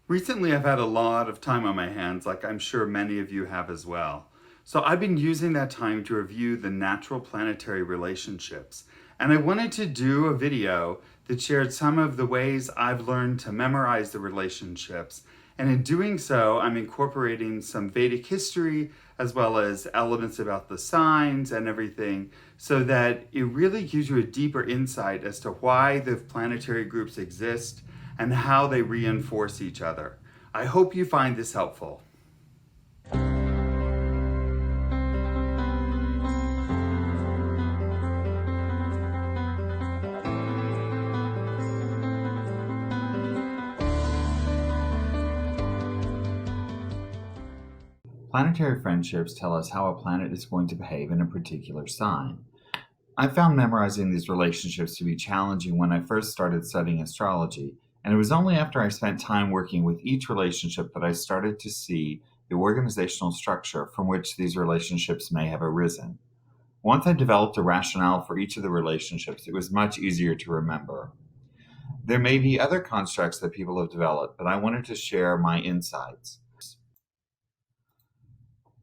Recently, I've had a lot of time on my hands, like I'm sure many of you have as well. So I've been using that time to review the natural planetary relationships. And I wanted to do a video that shared some of the ways I've learned to memorize the relationships. And in doing so, I'm incorporating some Vedic history as well as elements about the signs and everything so that it really gives you a deeper insight as to why the planetary groups exist and how they reinforce each other. I hope you find this helpful. Planetary friendships tell us how a planet is going to behave in a particular sign. I found memorizing these relationships to be challenging when I first started studying astrology, and it was only after I spent time working with each relationship that I started to see the organizational structure from which these relationships may have arisen. Once I developed a rationale for each of the relationships, it was much easier to remember. There may be other constructs that people have developed, but I wanted to share my insights.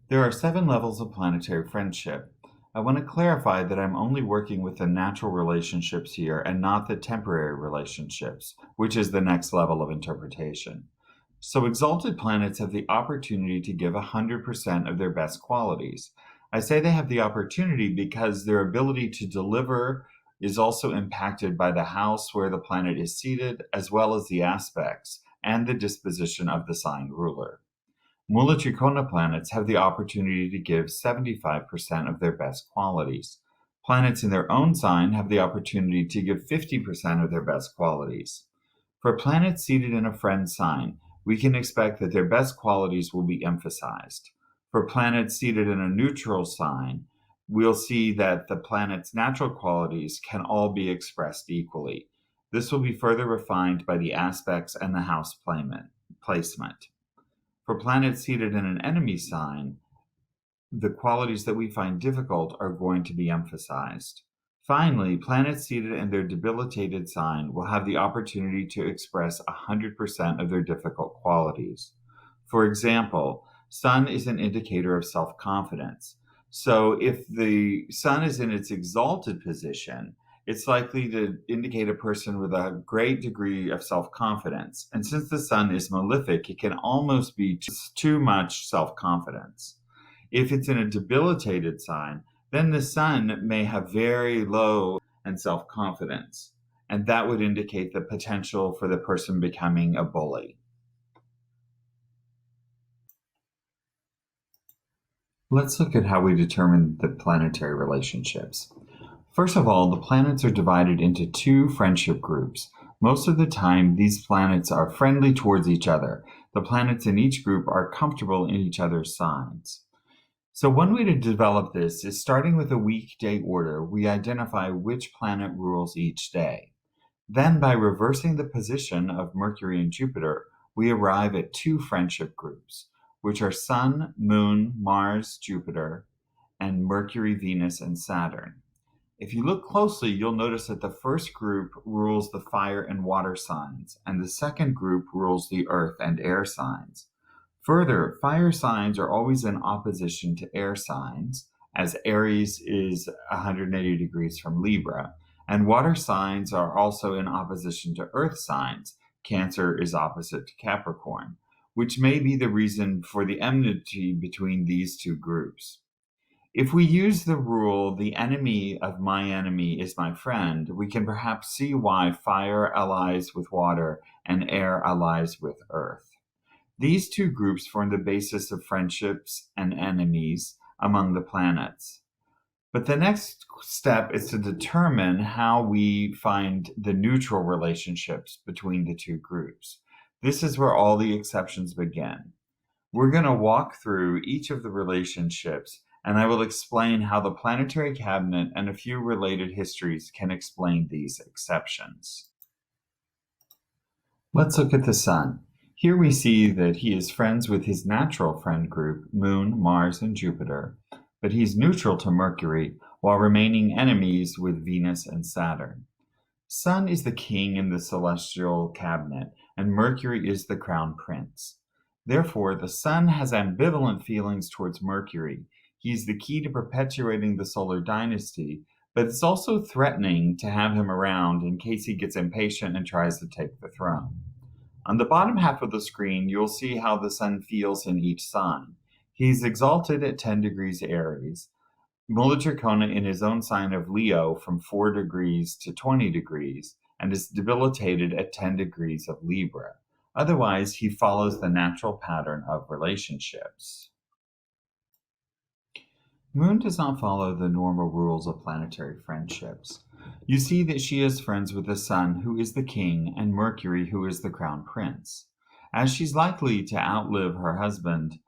There are 7 levels of planetary friendship. I want to clarify that I'm only working with the natural relationships here and not the temporary relationships, which is the next level of interpretation. So exalted planets have the opportunity to give 100% of their best qualities. I say they have the opportunity because their ability to deliver is also impacted by the house where the planet is seated, as well as the aspects and the disposition of the sign ruler. Mula Trikona planets have the opportunity to give 75% of their best qualities. Planets in their own sign have the opportunity to give 50% of their best qualities. For planets seated in a friend sign, we can expect that their best qualities will be emphasized. For planets seated in a neutral sign, we'll see that the planet's natural qualities can all be expressed equally. This will be further refined by the aspects and the house placement. For planets seated in an enemy sign, the qualities that we find difficult are going to be emphasized. Finally, planets seated in their debilitated sign will have the opportunity to express 100% of their difficult qualities. For example, Sun is an indicator of self-confidence. So if the Sun is in its exalted position, it's likely to indicate a person with a great degree of self-confidence. And since the Sun is malefic, it can almost be too much self-confidence. If it's in a debilitated sign, then the Sun may have very low and self-confidence. And that would indicate the potential for the person becoming a bully. Let's look at how we determine the planetary relationships. First of all, the planets are divided into 2 friendship groups. Most of the time, these planets are friendly towards each other. The planets in each group are comfortable in each other's signs. So one way to develop this is starting with a weekday order, we identify which planet rules each day. Then by reversing the position of Mercury and Jupiter, we arrive at 2 friendship groups, which are Sun, Moon, Mars, Jupiter, and Mercury, Venus, and Saturn. If you look closely, you'll notice that the first group rules the fire and water signs, and the second group rules the earth and air signs. Further, fire signs are always in opposition to air signs, as Aries is 180 degrees from Libra, and water signs are also in opposition to earth signs. Cancer is opposite to Capricorn, which may be the reason for the enmity between these 2 groups. If we use the rule, the enemy of my enemy is my friend, we can perhaps see why fire allies with water and air allies with earth. These 2 groups form the basis of friendships and enemies among the planets. But the next step is to determine how we find the neutral relationships between the 2 groups. This is where all the exceptions begin. We're going to walk through each of the relationships, and I will explain how the planetary cabinet and a few related histories can explain these exceptions. Let's look at the Sun. Here we see that he is friends with his natural friend group, Moon, Mars, and Jupiter, but he's neutral to Mercury while remaining enemies with Venus and Saturn. Sun is the king in the celestial cabinet, and Mercury is the crown prince. Therefore, the Sun has ambivalent feelings towards Mercury. He's the key to perpetuating the solar dynasty, but it's also threatening to have him around in case he gets impatient and tries to take the throne. On the bottom half of the screen, you'll see how the Sun feels in each sign. He's exalted at 10 degrees Aries, Mula Trikona in his own sign of Leo from 4 degrees to 20 degrees, and is debilitated at 10 degrees of Libra. Otherwise, he follows the natural pattern of relationships. Moon does not follow the normal rules of planetary friendships. You see that she is friends with the Sun, who is the king, and Mercury, who is the crown prince. As she's likely to outlive her husband,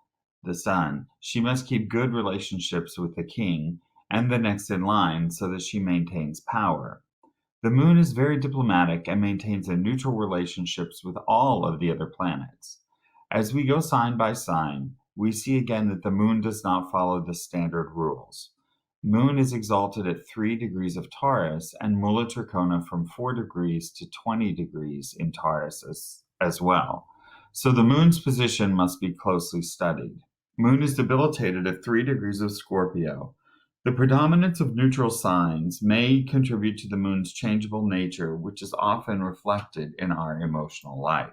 the Sun, she must keep good relationships with the king and the next in line so that she maintains power. The Moon is very diplomatic and maintains a neutral relationships with all of the other planets. As we go sign by sign, we see again that the Moon does not follow the standard rules. Moon is exalted at 3 degrees of Taurus and Mula Trikona from 4 degrees to 20 degrees in Taurus as well. So the Moon's position must be closely studied. Moon is debilitated at 3 degrees of Scorpio. The predominance of neutral signs may contribute to the Moon's changeable nature, which is often reflected in our emotional life.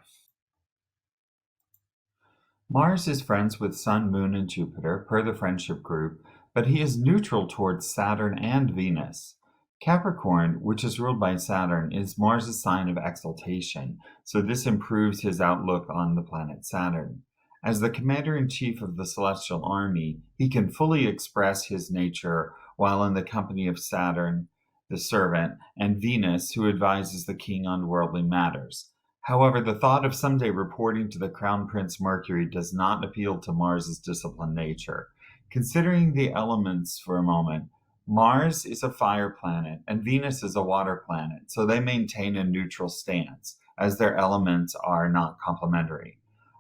Mars is friends with Sun, Moon, and Jupiter per the friendship group, but he is neutral towards Saturn and Venus. Capricorn, which is ruled by Saturn, is Mars' sign of exaltation, so this improves his outlook on the planet Saturn. As the commander-in-chief of the celestial army, he can fully express his nature while in the company of Saturn, the servant, and Venus, who advises the king on worldly matters. However, the thought of someday reporting to the crown prince Mercury does not appeal to Mars' disciplined nature. Considering the elements for a moment, Mars is a fire planet and Venus is a water planet, so they maintain a neutral stance, as their elements are not complementary,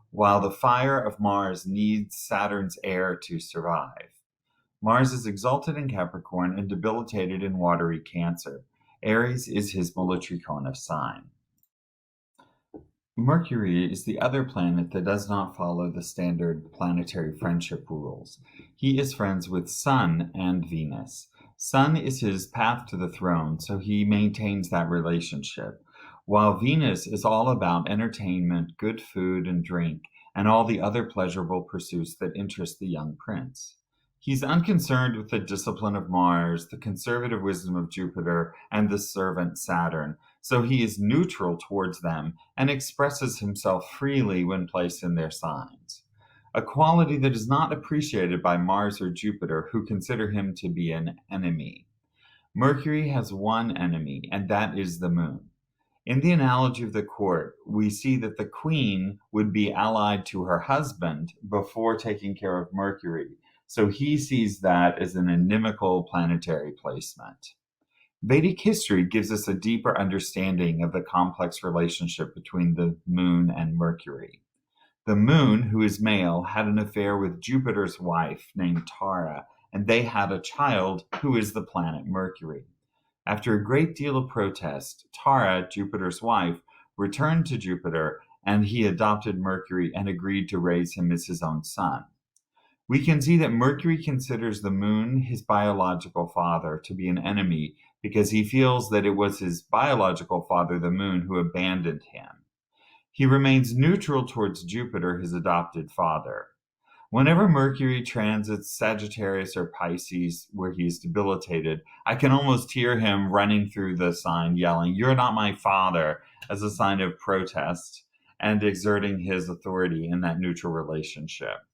while the fire of Mars needs Saturn's air to survive. Mars is exalted in Capricorn and debilitated in watery Cancer. Aries is his Mula Trikona sign. Mercury is the other planet that does not follow the standard planetary friendship rules. He is friends with Sun and Venus. Sun is his path to the throne, so he maintains that relationship, while Venus is all about entertainment, good food and drink, and all the other pleasurable pursuits that interest the young prince. He's unconcerned with the discipline of Mars, the conservative wisdom of Jupiter, and the servant Saturn, so he is neutral towards them and expresses himself freely when placed in their signs, a quality that is not appreciated by Mars or Jupiter, who consider him to be an enemy. Mercury has one enemy, and that is the Moon. In the analogy of the court, we see that the queen would be allied to her husband before taking care of Mercury, so he sees that as an inimical planetary placement. Vedic history gives us a deeper understanding of the complex relationship between the Moon and Mercury. The Moon, who is male, had an affair with Jupiter's wife named Tara, and they had a child who is the planet Mercury. After a great deal of protest, Tara, Jupiter's wife, returned to Jupiter, and he adopted Mercury and agreed to raise him as his own son. We can see that Mercury considers the Moon, his biological father, to be an enemy because he feels that it was his biological father, the Moon, who abandoned him. He remains neutral towards Jupiter, his adopted father. Whenever Mercury transits Sagittarius or Pisces, where he is debilitated, I can almost hear him running through the sign yelling, "You're not my father," as a sign of protest and exerting his authority in that neutral relationship.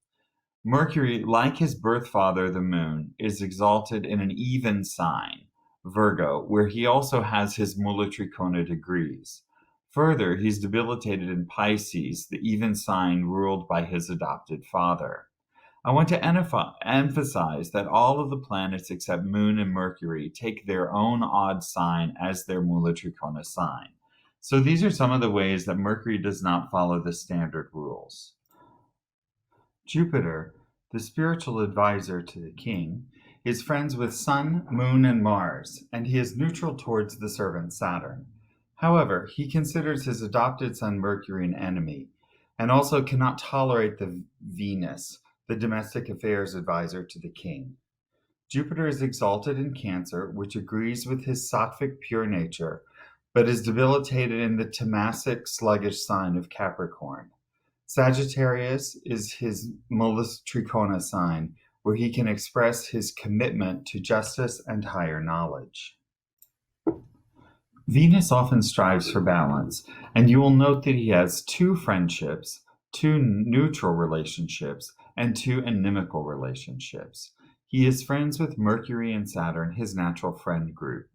Mercury, like his birth father, the Moon, is exalted in an even sign, Virgo, where he also has his Mula Trikona degrees. Further, he's debilitated in Pisces, the even sign ruled by his adopted father. I want to emphasize that all of the planets except Moon and Mercury take their own odd sign as their Mula Trikona sign. So these are some of the ways that Mercury does not follow the standard rules. Jupiter, the spiritual advisor to the king, is friends with Sun, Moon, and Mars, and he is neutral towards the servant Saturn. However, he considers his adopted son Mercury an enemy, and also cannot tolerate the Venus, the domestic affairs advisor to the king. Jupiter is exalted in Cancer, which agrees with his sattvic pure nature, but is debilitated in the tamasic sluggish sign of Capricorn. Sagittarius is his Molus Tricona sign, where he can express his commitment to justice and higher knowledge. Venus often strives for balance, and you will note that he has 2 friendships, 2 neutral relationships, and 2 inimical relationships. He is friends with Mercury and Saturn, his natural friend group.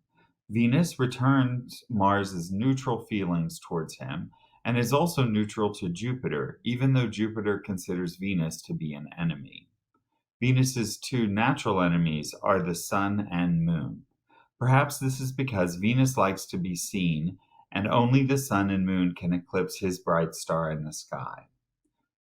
Venus returns Mars's neutral feelings towards him, and is also neutral to Jupiter, even though Jupiter considers Venus to be an enemy. Venus's 2 natural enemies are the Sun and Moon. Perhaps this is because Venus likes to be seen, and only the Sun and Moon can eclipse his bright star in the sky.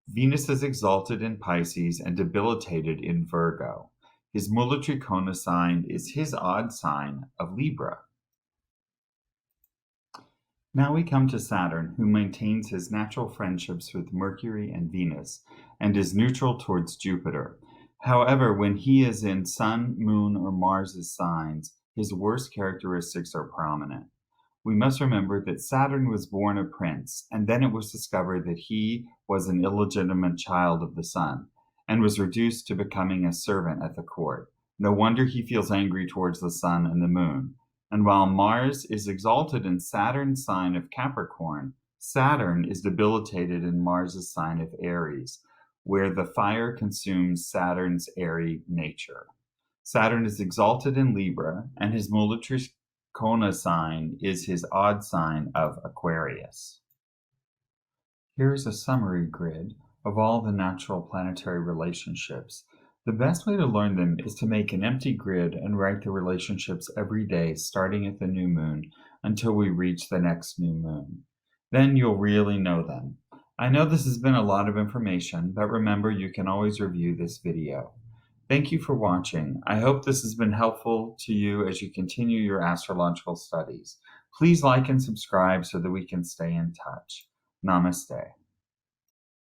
Venus is exalted in Pisces and debilitated in Virgo. His Mula Tricona sign is his odd sign of Libra. Now we come to Saturn, who maintains his natural friendships with Mercury and Venus, and is neutral towards Jupiter. However, when he is in Sun, Moon, or Mars' signs, his worst characteristics are prominent. We must remember that Saturn was born a prince, and then it was discovered that he was an illegitimate child of the Sun, and was reduced to becoming a servant at the court. No wonder he feels angry towards the Sun and the Moon. And while Mars is exalted in Saturn's sign of Capricorn, Saturn is debilitated in Mars' sign of Aries, where the fire consumes Saturn's airy nature. Saturn is exalted in Libra, and his Mula Tricona sign is his odd sign of Aquarius. Here's a summary grid of all the natural planetary relationships. The best way to learn them is to make an empty grid and write the relationships every day, starting at the new moon, until we reach the next new moon. Then you'll really know them. I know this has been a lot of information, but remember you can always review this video. Thank you for watching. I hope this has been helpful to you as you continue your astrological studies. Please like and subscribe so that we can stay in touch. Namaste.